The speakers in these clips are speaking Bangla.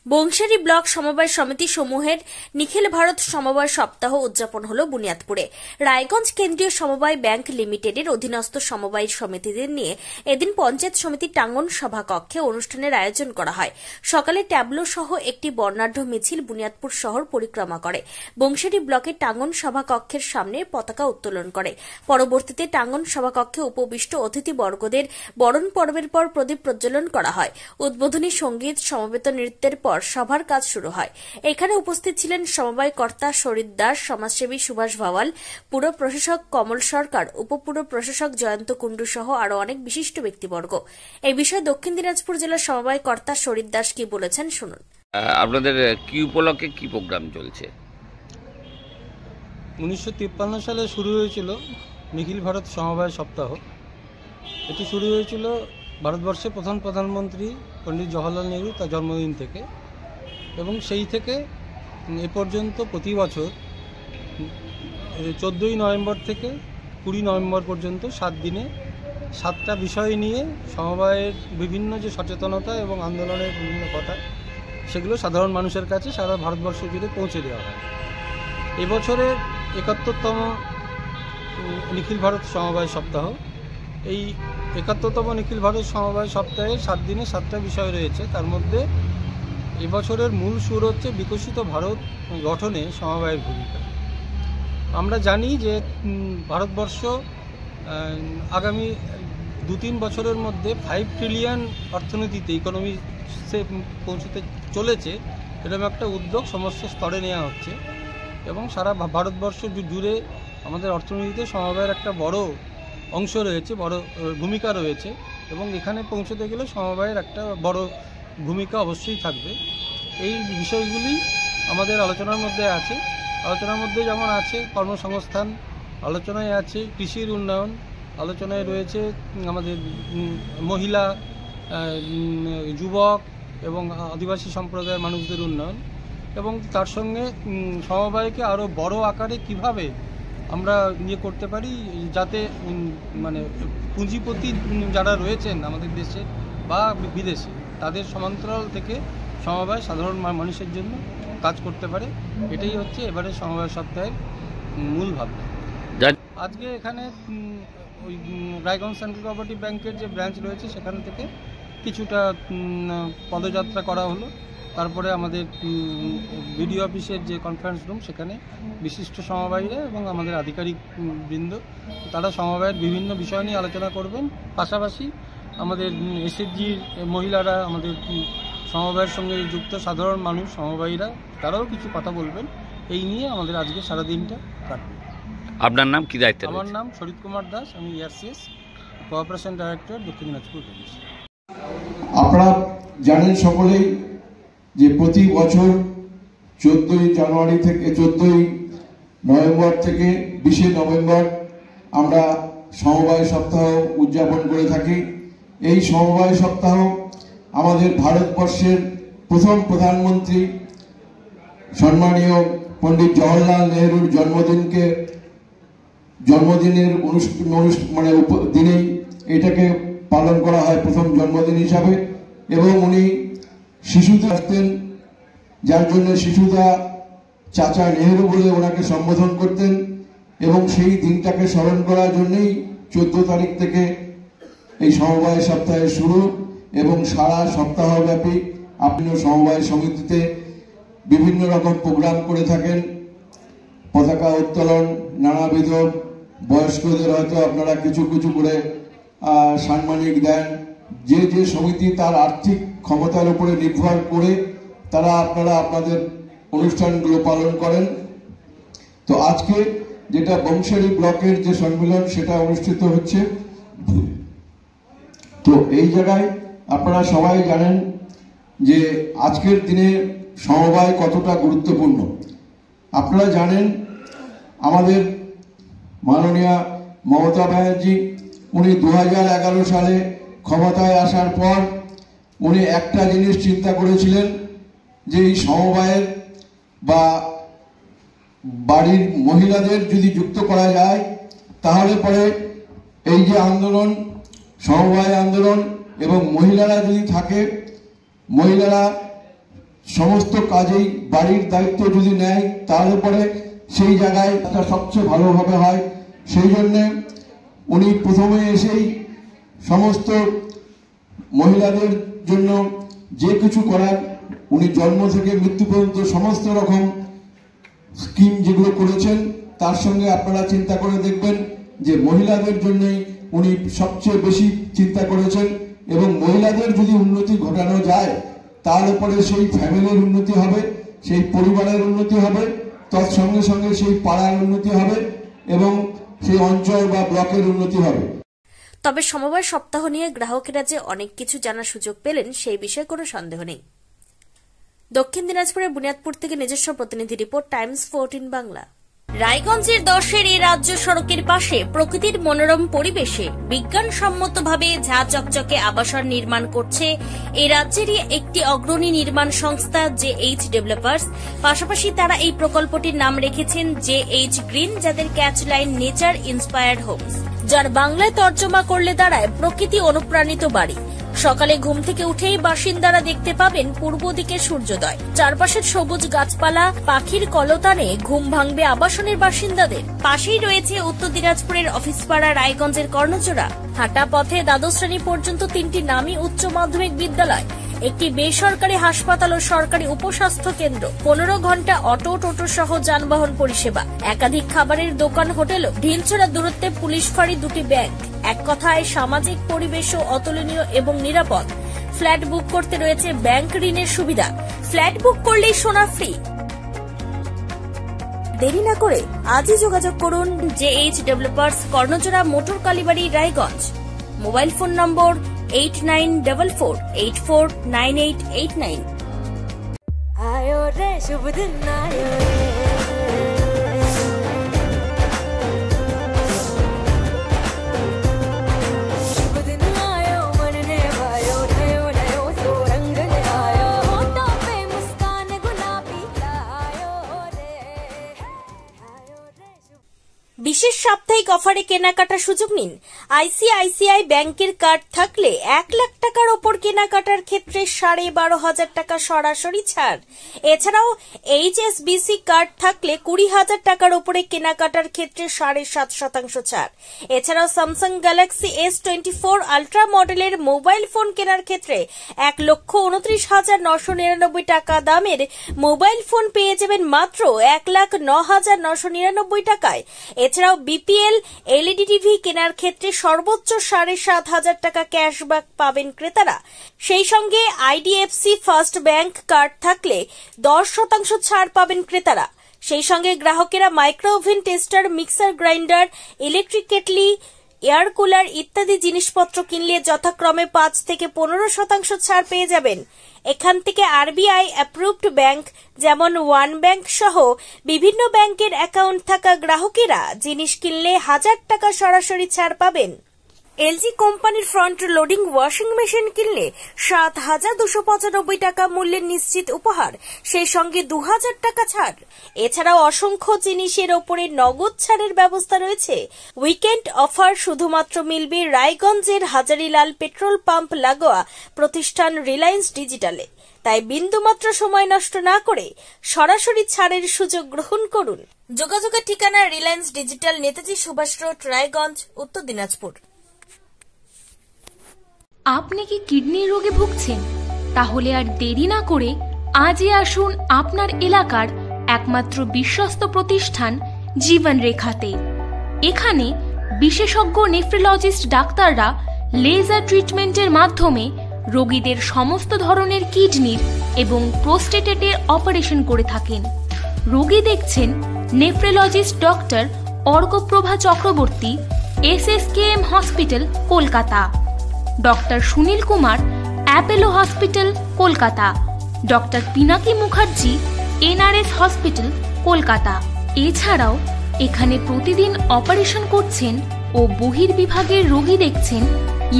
বংশারী ব্লক সমবায় সমিতি সমূহের নিখিল ভারত সমবায় সপ্তাহ উদযাপন হল বুনিয়াদপুরে। রায়গঞ্জ কেন্দ্রীয় সমবায় ব্যাংক লিমিটেডের অধীনস্থ সমবায় সমিতিদের নিয়ে এদিন পঞ্চায়েত সমিতির টাঙ্গন সভাকক্ষে অনুষ্ঠানের আয়োজন করা হয়। সকালে ট্যাবলো সহ একটি বর্ণাঢ্য মিছিল বুনিয়াদপুর শহর পরিক্রমা করে বংশারী ব্লকের টাঙ্গন সভাকক্ষের সামনে পতাকা উত্তোলন করে। পরবর্তীতে টাঙ্গন সভাকক্ষে উপবিষ্ট অতিথিবর্গদের বরণ পর্বের পর প্রদীপ প্রজ্বলন করা হয়। উদ্বোধনী সঙ্গীত, সমবেত নৃত্যের পর সভার কাজ শুরু হয়। এখানে উপস্থিত ছিলেন সমবায় কর্তা শরীর দাস, সমাজসেবী সুভাষ ভাওয়াল, পুর প্রশাসক কমল সরকার, উপপুর প্রশাসক জয়ন্ত কুণ্ডু সহ আরো অনেক বিশিষ্ট ব্যক্তিবর্গ। এই বিষয়ে দক্ষিণ দিনাজপুর জেলার সমবায় কর্তা শরীর দাস কি বলেছেন শুনুন। আপনাদের কি উপলক্ষে কি প্রোগ্রাম চলছে? 1953 সালে শুরু হয়েছিল নিখিল ভারত সমবায় সপ্তাহ। এটি শুরু হয়েছিল ভারতবর্ষের প্রথম প্রধানমন্ত্রী পণ্ডিত জওহরলাল নেহরু তার জন্মদিন থেকে, এবং সেই থেকে এ পর্যন্ত প্রতি বছর 14ই নভেম্বর থেকে 20 নভেম্বর পর্যন্ত 7 দিনে 7টা বিষয় নিয়ে সমবায়ের বিভিন্ন যে সচেতনতা এবং আন্দোলনের বিভিন্ন কথা, সেগুলো সাধারণ মানুষের কাছে সারা ভারতবর্ষ জুড়ে পৌঁছে দেওয়া হয়। এবছরের 71তম নিখিল ভারত সমবায় সপ্তাহ। এই 71তম নিখিল ভারত সমবায় সপ্তাহে 7 দিনে 7টা বিষয় রয়েছে। তার মধ্যে এবছরের মূল সুর হচ্ছে বিকশিত ভারত গঠনে সমবায়ের ভূমিকা। আমরা জানি যে ভারতবর্ষ আগামী 2-3 বছরের মধ্যে 5 ট্রিলিয়ন অর্থনীতিতে ইকোনমিতে পৌঁছতে চলেছে, এরকম একটা উদ্যোগ সমস্ত স্তরে নেওয়া হচ্ছে, এবং সারা ভারতবর্ষ জুড়ে আমাদের অর্থনীতিতে সমবায়ের একটা বড় অংশ রয়েছে, বড় ভূমিকা রয়েছে, এবং এখানে পৌঁছতে গেলে সমবায়ের একটা বড় ভূমিকা অবশ্যই থাকবে। এই বিষয়গুলি আমাদের আলোচনার মধ্যে আছে। আলোচনার মধ্যে যেমন আছে কর্মসংস্থান, আলোচনায় আছে কৃষির উন্নয়ন, আলোচনায় রয়েছে আমাদের মহিলা, যুবক এবং আদিবাসী সম্প্রদায়ের মানুষদের উন্নয়ন, এবং তার সঙ্গে সমবায়কে আরও বড় আকারে কিভাবে আমরা করতে পারি, যাতে মানে পুঁজিপতি যারা রয়েছেন আমাদের দেশে বা বিদেশে, তাদের সমান্তরাল থেকে সমবায় সাধারণ মানুষের জন্য কাজ করতে পারে। এটাই হচ্ছে এবারে সমবায় সপ্তাহের মূল ভাবনা। আজকে এখানে ওই রায়গঞ্জ সেন্ট্রাল কোঅপারেটিভ ব্যাংকের যে ব্রাঞ্চ রয়েছে সেখান থেকে কিছুটা পদযাত্রা করা হলো। তারপরে আমাদের বিডিও অফিসের যে কনফারেন্স রুম, সেখানে বিশিষ্ট সমবায়ীরা এবং আমাদের আধিকারিক বৃন্দ তারা সমবায়ের বিভিন্ন বিষয় নিয়ে আলোচনা করবেন। পাশাপাশি আমাদের এসএসজির মহিলারা, আমাদের সমবায়ের সঙ্গে যুক্ত সাধারণ মানুষ সমবায়ীরা, তারাও কিছু কথা বলবেন। এই নিয়ে আমাদের আজকে সারাদিনটা কাটবে। আপনার নাম কি দায়িত্ব? আমার নাম শরীর কুমার দাস, আমি ERCS কোঅপারেশন ডাইরেক্টর, দক্ষিণ দিনাজপুর। আপনারা জানেন সকলেই যে প্রতি বছর 14ই জানুয়ারি থেকে 14ই নভেম্বর থেকে 20 নভেম্বর আমরা সমবায় সপ্তাহ উদযাপন করে থাকি। এই সমবায় সপ্তাহ আমাদের ভারতবর্ষের প্রথম প্রধানমন্ত্রী সম্মানীয় পণ্ডিত জওহরলাল নেহরুর জন্মদিনের দিনেই এটাকে পালন করা হয় প্রথম জন্মদিন হিসাবে, এবং উনি শিশুতে আসতেন, যার জন্য শিশুদা চাচা নেহরু বলে ওনাকে সম্বোধন করতেন, এবং সেই দিনটাকে স্মরণ করার জন্যই 14 তারিখ থেকে এই সমবায় সপ্তাহের শুরু, এবং সারা সপ্তাহব্যাপী আপনি সমবায় সমিতিতে বিভিন্ন রকম প্রোগ্রাম করে থাকেন। পতাকা উত্তোলন, নানাবিধ বয়স্কদের হয়তো আপনারা কিছু কিছু করে সাম্মানিক দেন। যে যে সমিতি তার আর্থিক ক্ষমতার উপরে নির্ভর করে তারা আপনারা আপনাদের অনুষ্ঠানগুলো পালন করেন। তো আজকে যেটা বংশারী ব্লকের যে সম্মেলন সেটা অনুষ্ঠিত হচ্ছে। তো এই জায়গায় আপনারা সবাই জানেন যে আজকের দিনে সমবায় কতটা গুরুত্বপূর্ণ। আপনারা জানেন আমাদের মাননীয়া মমতা ব্যানার্জি, উনি 2011 সালে ক্ষমতায় আসার পর উনি একটা জিনিস চিন্তা করেছিলেন যে এই সমবায়ের বা বাড়ির মহিলাদের যদি যুক্ত করা যায়, তাহলে পরে এই যে আন্দোলন, সমবায় আন্দোলন, এবং মহিলারা যদি থাকে, মহিলারা সমস্ত কাজেই বাড়ির দায়িত্ব যদি নেয় তাহলে পরে সেই জায়গায় সবচেয়ে ভালোভাবে হয়। সেই জন্যে উনি প্রথমে এসেই সমস্ত মহিলাদের জন্য যে কিছু করার উনি জন্ম থেকে মৃত্যু পর্যন্ত সমস্ত রকম স্কিম যেগুলো করেছেন, তার সঙ্গে আপনারা চিন্তা করে দেখবেন যে মহিলাদের জন্যই উনি সবচেয়ে বেশি চিন্তা করেছেন। এবং মহিলাদের যদি উন্নতি ঘটানো যায় তাহলে পরে সেই ফ্যামিলির উন্নতি হবে, সেই পরিবারের উন্নতি হবে, তার সঙ্গে সঙ্গে সেই পাড়ার উন্নতি হবে এবং সেই অঞ্চল বা ব্লকের উন্নতি হবে। তবে সমবায় সপ্তাহ নিয়ে গ্রাহকেরা যে অনেক কিছু জানার সুযোগ পেলেন সেই বিষয়ে কোনো সন্দেহ নেই। দক্ষিণ দিনাজপুরের বুনিয়াদপুর থেকে নিজস্ব প্রতিনিধি রিপোর্ট, টাইমস 14 বাংলা। রায়গঞ্জের 10-এর এই রাজ্য সড়কের পাশে প্রকৃতির মনোরম পরিবেশে বিজ্ঞানসম্মতভাবে ঝা চকচকে আবাসন নির্মাণ করছে এই রাজ্যেরই একটি অগ্রণী নির্মাণ সংস্থা JH ডেভেলপার্স। পাশাপাশি তারা এই প্রকল্পটির নাম রেখেছেন JH গ্রিন, যাদের ক্যাচলাইন নেচার ইন্সপায়ার্ড হোমস, যার বাংলায় তর্জমা করলে দাঁড়ায় প্রকৃতি অনুপ্রাণিত বাড়ি। সকালে ঘুম থেকে উঠেই বাসিন্দারা দেখতে পাবেন পূর্ব দিকে সূর্যোদয়, চারপাশের সবুজ গাছপালা, পাখির কলতানে ঘুম ভাঙবে আবাসনের বাসিন্দাদের। পাশেই রয়েছে উত্তর দিনাজপুরের অফিসপাড়া রায়গঞ্জের কর্ণজোড়া। হাঁটা পথে দ্বাদশ শ্রেণী পর্যন্ত 3টি নামী উচ্চ মাধ্যমিক বিদ্যালয়, একটি বেসরকারি হাসপাতাল ও সরকারি উপস্বাস্থ্য কেন্দ্র, 15 ঘন্টা অটো টোটো সহ যানবাহন পরিষেবা, একাধিক খাবারের দোকান, হোটেল, ঢিলছড়া দূরত্বে পুলিশ ফাঁড়ি, 2টি ব্যাংক। এক কথায় সামাজিক পরিবেশও অতুলনীয় এবং নিরাপদ। ফ্ল্যাট বুক করতে রয়েছে ব্যাংক ঋণের সুবিধা, ফ্ল্যাট বুক করলেই সোনা ফ্রি। দেরি না করে আজই যোগাযোগ করুন JH developers, Karnajora, motor Kalibari, Raiganj. Mobile phone number 8944849889। आयो रे शुभ दिन आयो शुभ दिन आयो मन ने भायो नयो नयो सो रंग ले आयो होठों पे मुस्कान गुलाबी आयो रे शुभ। বিশেষ সাপ্তাহিক অফারে কেনাকাটার সুযোগ নিন। ICICI ব্যাংকের কার্ড থাকলে 1 লাখ টাকার ওপর কেনাকাটার ক্ষেত্রে 12,500 টাকা সরাসরি ছাড়। এছাড়াও HSBC কার্ড থাকলে 20,000 টাকার ওপরে কেনাকাটার ক্ষেত্রে 7.5% ছাড়। এছাড়াও স্যামসাং গ্যালাক্সি S24 আলট্রা মডেলের মোবাইল ফোন কেনার ক্ষেত্রে 1,29,999 টাকা দামের মোবাইল ফোন পেয়ে যাবেন মাত্র 1,09,999 টাকায়। এছাড়াও BPL LED টিভি কেনার ক্ষেত্রে সর্বোচ্চ 7,500 টাকা ক্যাশব্যাক পাবেন ক্রেতারা। সেই সঙ্গে IDFC ফার্স্ট ব্যাংক কার্ড থাকলে 10% ছাড় পাবেন ক্রেতারা। সেই সঙ্গে গ্রাহকেরা micro oven, tester, mixer grinder, electric kettle, air cooler ইত্যাদি জিনিসপত্র কিনলে যথাক্রমে 5 থেকে 15% ছাড় পেয়ে যাবেন। এখান থেকে RBI অ্যাপ্রুভড ব্যাংক যেমন ওয়ান ব্যাংক সহ বিভিন্ন ব্যাংকের অ্যাকাউন্ট থাকা গ্রাহকেরা জিনিস কিনলে 1000 টাকা সরাসরি ছাড় পাবেন। LG কোম্পানির ফ্রন্ট লোডিং ওয়াশিং মেশিন কিনলে 7,295 টাকা মূল্যের নিশ্চিত উপহার, সেই সঙ্গে 2,000 টাকা ছাড়। এছাড়াও অসংখ্য জিনিসের ওপরে নগদ ছাড়ের ব্যবস্থা রয়েছে। উইকেন্ড অফার শুধুমাত্র মিলবে রায়গঞ্জের হাজারিলাল পেট্রোল পাম্প লাগোয়া প্রতিষ্ঠান রিলায়েন্স ডিজিটালে। তাই বিন্দুমাত্র সময় নষ্ট না করে সরাসরি ছাড়ের সুযোগ গ্রহণ করুন। যোগাযোগের ঠিকানা রিলায়েন্স ডিজিটাল, নেতাজি সুভাষ রোড, রায়গঞ্জ, উত্তর দিনাজপুর। আপনি কি কিডনি রোগে ভুগছেন? তাহলে আর দেরি না করে আজই আসুন আপনার এলাকার একমাত্র বিশ্বস্ত প্রতিষ্ঠান জীবন রেখাতে। এখানে বিশেষজ্ঞ নেফ্রোলজিস্ট ডাক্তাররা লেজার ট্রিটমেন্টের মাধ্যমে রোগীদের সমস্ত ধরনের কিডনির এবং প্রোস্টেটের অপারেশন করে থাকেন। রোগী দেখছেন nephrologist doctor Arkaprava Chakraborty, SSKM hospital, Kolkata. Doctor Sunil Kumar, Apollo hospital, Kolkata. Doctor Pinaki Mukherjee, NRS hospital, Kolkata. এছাড়াও এখানে প্রতিদিন অপারেশন করছেন ও বহির্বিভাগের রোগী দেখছেন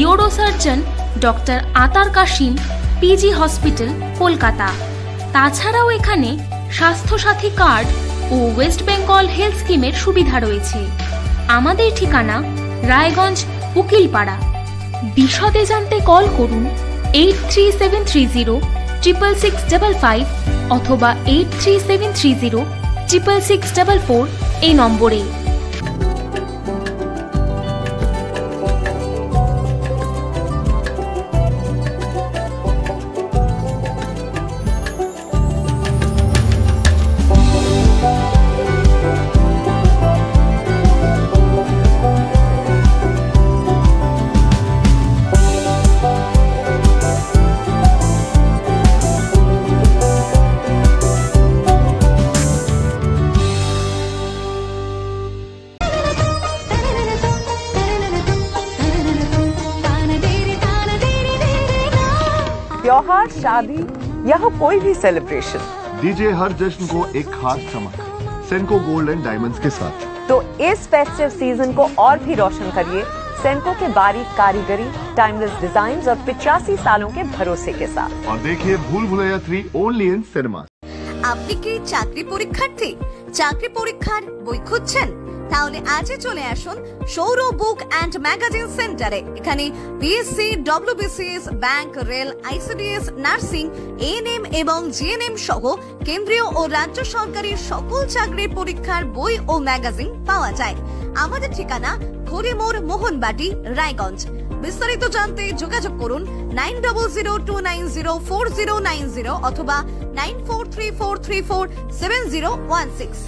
ইউরোসার্জন ডক্টর আতার কাশিম, PG হসপিটাল, কলকাতা। তাছাড়াও এখানে স্বাস্থ্যসাথী কার্ড ও ওয়েস্ট বেঙ্গল হেলথ স্কিমের সুবিধা রয়েছে। আমাদের ঠিকানা রায়গঞ্জ, উকিলপাড়া। বিশদে জানতে কল করুন 83730 6655 অথবা 83730 66644 এই নম্বরে। त्योहार, शादी या हो कोई भी सेलिब्रेशन, दीजिए हर जश्न को एक खास चमक सेंको गोल्ड एंड डायमंड्स के साथ। तो इस फेस्टिव सीजन को और भी रोशन करिए सेंको के बारीक कारीगरी, टाइमलेस डिजाइन और 85 सालों के भरोसे के साथ। और देखिए भूल भुलैया 3 ओनली इन सिनेमा। আপনি কি চাকরি পরীক্ষার্থী? চাকরি পরীক্ষার বই খুঁজছেন? তাহলে আজই চলে আসুন সৌর বুক অ্যান্ড ম্যাগাজিন সেন্টারে। এখানে BSc, WBCS, bank, rail, ICDS, nursing, ANM এবং জিএনএম সহ কেন্দ্রীয় ও রাজ্য সরকারি সকল চাকরির পরীক্ষার বই ও ম্যাগাজিন পাওয়া যায়। আমাদের ঠিকানা খড়িমোড়, মোহনবাটি, রায়গঞ্জ। বিস্তারিত জানতে যোগাযোগ করুন 9002904090 অথবা 9434347016।